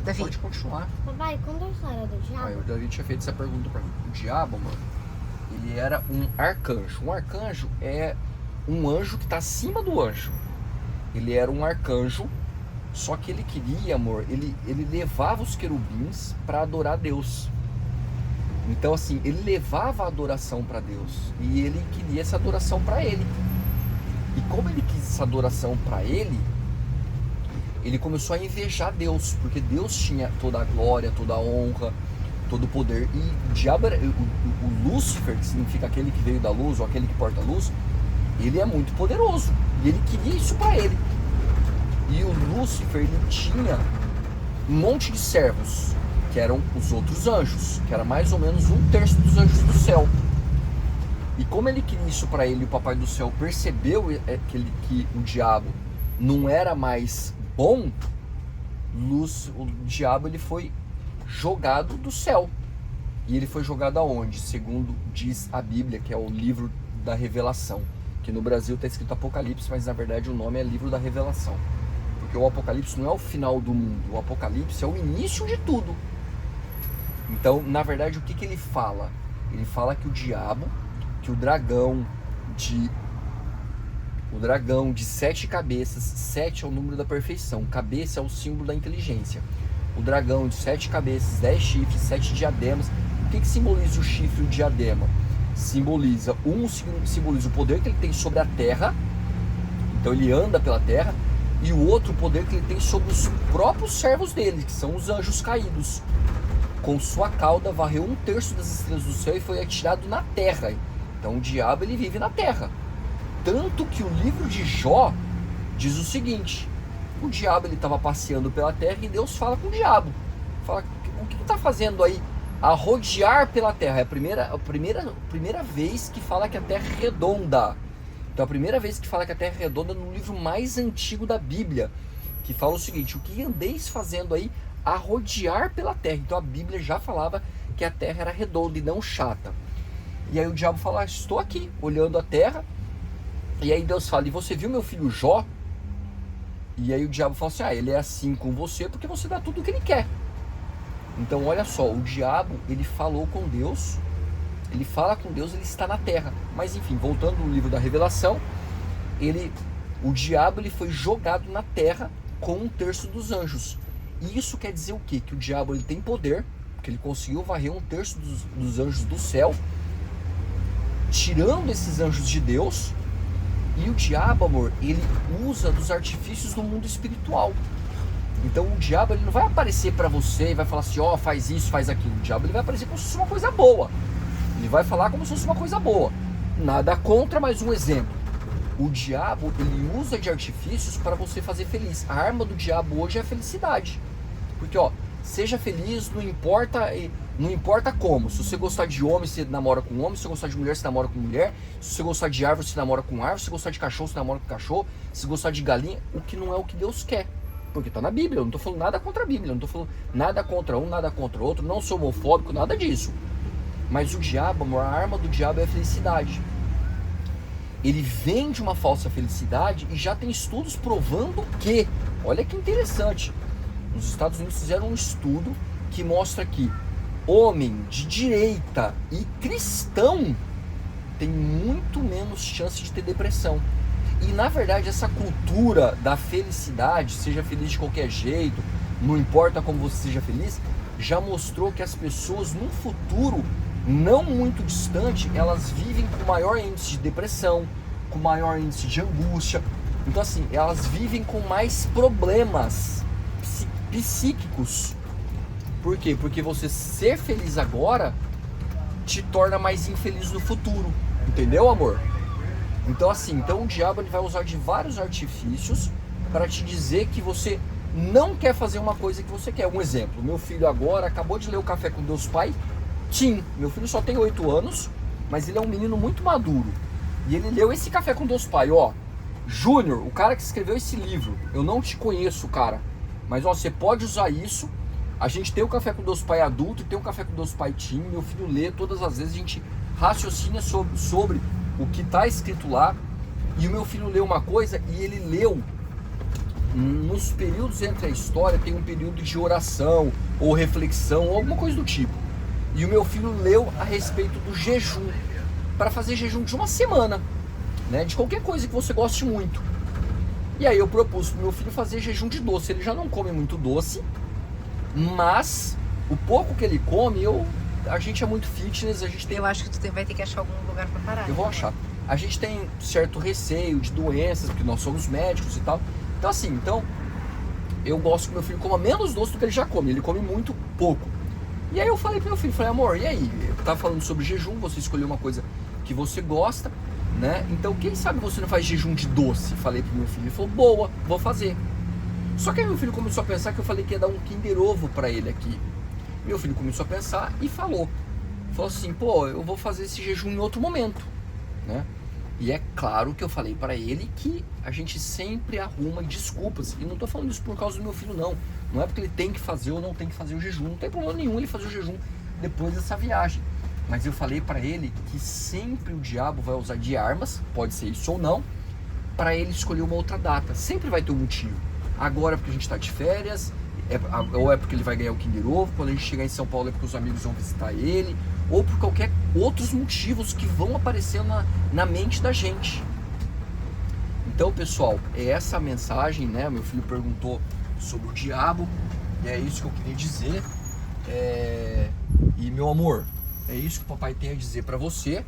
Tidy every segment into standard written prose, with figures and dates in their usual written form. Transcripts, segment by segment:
Davi. Pode continuar. Papai, conta a história do diabo. Aí, o Davi tinha feito essa pergunta pra mim. O diabo, mano, ele era um arcanjo. Um arcanjo é um anjo que tá acima do anjo. Ele era um arcanjo, só que ele queria, amor, ele levava os querubins para adorar Deus. Então, assim, ele levava a adoração para Deus e ele queria essa adoração para ele. E como ele quis essa adoração para ele começou a invejar Deus, porque Deus tinha toda a glória, toda a honra, todo o poder. E o diabo era, o Lúcifer, que significa aquele que veio da luz ou aquele que porta a luz, ele é muito poderoso e ele queria isso para ele. E o Lúcifer, ele tinha um monte de servos, que eram os outros anjos, que era mais ou menos 1/3 dos anjos do céu. E como ele queria isso para ele, o papai do céu percebeu que o diabo não era mais bom, o diabo ele foi jogado do céu. E ele foi jogado aonde? Segundo diz a Bíblia, que é o livro da Revelação, que no Brasil está escrito Apocalipse, mas na verdade o nome é livro da Revelação. Porque o Apocalipse não é o final do mundo, o Apocalipse é o início de tudo. Então, na verdade, o que ele fala? Ele fala que o diabo, que o dragão de 7 cabeças, 7 é o número da perfeição, cabeça é o símbolo da inteligência. O dragão de 7 cabeças, 10 chifres, 7 diademas. O que simboliza o chifre e o diadema? Simboliza o poder que ele tem sobre a terra, então ele anda pela terra, e o outro poder que ele tem sobre os próprios servos dele, que são os anjos caídos. Com sua cauda varreu 1/3 das estrelas do céu e foi atirado na terra. Então o diabo ele vive na terra. Tanto que o livro de Jó diz o seguinte: o diabo ele estava passeando pela terra e Deus fala com o diabo. Fala, o que está fazendo aí? A rodear pela terra. É a primeira vez que fala que a terra é redonda. Então a primeira vez que fala que a terra é redonda no livro mais antigo da Bíblia, que fala o seguinte: o que andeis fazendo aí a rodear pela terra? Então a Bíblia já falava que a terra era redonda e não chata. E aí o diabo fala: estou aqui olhando a terra. E aí Deus fala: e você viu meu filho Jó? E aí o diabo fala assim: ele é assim com você porque você dá tudo o que ele quer. Então olha só, o diabo ele falou com Deus, ele fala com Deus, ele está na terra. Mas enfim, voltando no livro da Revelação, o diabo ele foi jogado na terra com 1/3 dos anjos. E isso quer dizer o quê? Que o diabo ele tem poder, porque ele conseguiu varrer 1/3 dos anjos do céu, tirando esses anjos de Deus. E o diabo, amor, ele usa dos artifícios do mundo espiritual. Então o diabo ele não vai aparecer para você e vai falar assim: ó, faz isso, faz aquilo. O diabo ele vai aparecer como se fosse uma coisa boa. Ele vai falar como se fosse uma coisa boa. Nada contra, mas um exemplo. O diabo ele usa de artifícios para você fazer feliz. A arma do diabo hoje é a felicidade. Porque ó, seja feliz, não importa como. Se você gostar de homem, você namora com homem. Se você gostar de mulher, você namora com mulher. Se você gostar de árvore, você namora com árvore. Se você gostar de cachorro, você namora com cachorro. Se você gostar de galinha, o que não é o que Deus quer. Porque tá na Bíblia, eu não tô falando nada contra a Bíblia, eu não tô falando nada contra um, nada contra o outro, não sou homofóbico, nada disso. Mas o diabo, amor, a arma do diabo é a felicidade. Ele vende uma falsa felicidade e já tem estudos provando que, olha que interessante, nos Estados Unidos fizeram um estudo que mostra que homem de direita e cristão tem muito menos chance de ter depressão. E na verdade essa cultura da felicidade, seja feliz de qualquer jeito, não importa como você seja feliz, já mostrou que as pessoas num futuro não muito distante, elas vivem com maior índice de depressão, com maior índice de angústia. Então assim, elas vivem com mais problemas psíquicos. Por quê? Porque você ser feliz agora te torna mais infeliz no futuro. Entendeu, amor? Então assim, o diabo ele vai usar de vários artifícios para te dizer que você não quer fazer uma coisa que você quer. Um exemplo, meu filho agora acabou de ler o Café com Deus Pai. Meu filho só tem 8 anos, mas ele é um menino muito maduro. E ele leu esse Café com Deus Pai, ó. Júnior, o cara que escreveu esse livro, eu não te conheço, cara, mas ó, você pode usar isso. A gente tem o Café com Deus Pai adulto e tem o Café com Deus Pai teen. Meu filho lê todas as vezes, a gente raciocina sobre o que está escrito lá. E o meu filho leu uma coisa e ele leu nos períodos entre a história tem um período de oração ou reflexão ou alguma coisa do tipo. E o meu filho leu a respeito do jejum, para fazer jejum de uma semana, né, de qualquer coisa que você goste muito. E aí eu propus pro meu filho fazer jejum de doce. Ele já não come muito doce, mas o pouco que ele come, a gente é muito fitness, a gente tem... Eu acho que tu vai ter que achar algum lugar pra parar. Eu vou achar. A gente tem certo receio de doenças, porque nós somos médicos e tal. Então assim, eu gosto que meu filho coma menos doce do que ele já come. Ele come muito pouco. E aí eu falei pro meu filho, falei, amor, e aí? Eu tava falando sobre jejum, você escolheu uma coisa que você gosta, né? Então quem sabe você não faz jejum de doce? Falei pro meu filho, ele falou, boa, vou fazer. Só que aí meu filho começou a pensar que eu falei que ia dar um Kinder Ovo pra ele aqui. Meu filho começou a pensar e falou assim, pô, eu vou fazer esse jejum em outro momento, né? E é claro que eu falei para ele que a gente sempre arruma desculpas. E não tô falando isso por causa do meu filho, não. Não é porque ele tem que fazer ou não tem que fazer o jejum. Não tem problema nenhum ele fazer o jejum depois dessa viagem. Mas eu falei para ele que sempre o diabo vai usar de armas, pode ser isso ou não, para ele escolher uma outra data. Sempre vai ter um motivo. Agora porque a gente tá de férias, ou é porque ele vai ganhar o Kinder Ovo, quando a gente chegar em São Paulo é porque os amigos vão visitar ele, ou por qualquer outros motivos que vão aparecer na mente da gente. Então, pessoal, é essa a mensagem, né? Meu filho perguntou sobre o diabo, e é isso que eu queria dizer. E meu amor, é isso que o papai tem a dizer para você,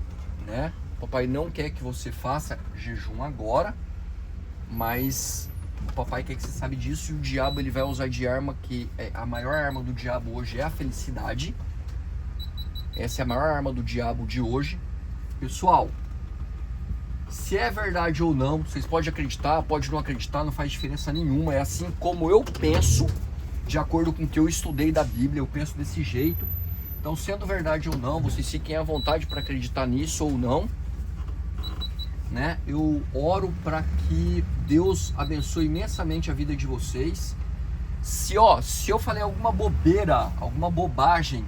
né? O papai não quer que você faça jejum agora, mas o papai quer que você sabe disso, e o diabo ele vai usar de arma que a maior arma do diabo hoje é a felicidade. Essa é a maior arma do diabo de hoje. Pessoal, se é verdade ou não, vocês podem acreditar, pode não acreditar, não faz diferença nenhuma. É assim como eu penso, de acordo com o que eu estudei da Bíblia, eu penso desse jeito. Então, sendo verdade ou não, vocês fiquem à vontade para acreditar nisso ou não, né? Eu oro para que Deus abençoe imensamente a vida de vocês. Se eu falei alguma bobeira, alguma bobagem,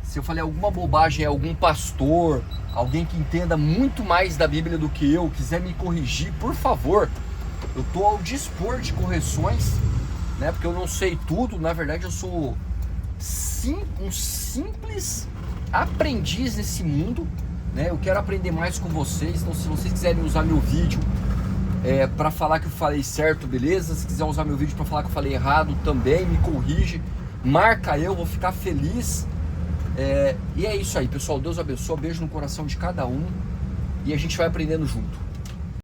se eu falei alguma bobagem a algum pastor, alguém que entenda muito mais da Bíblia do que eu, quiser me corrigir, por favor, eu estou ao dispor de correções, né? Porque eu não sei tudo, na verdade eu sou um simples aprendiz nesse mundo, né? Eu quero aprender mais com vocês, então se vocês quiserem usar meu vídeo para falar que eu falei certo, beleza? Se quiser usar meu vídeo para falar que eu falei errado, também me corrige, marca eu, vou ficar feliz. E é isso aí, pessoal. Deus abençoe, beijo no coração de cada um e a gente vai aprendendo junto.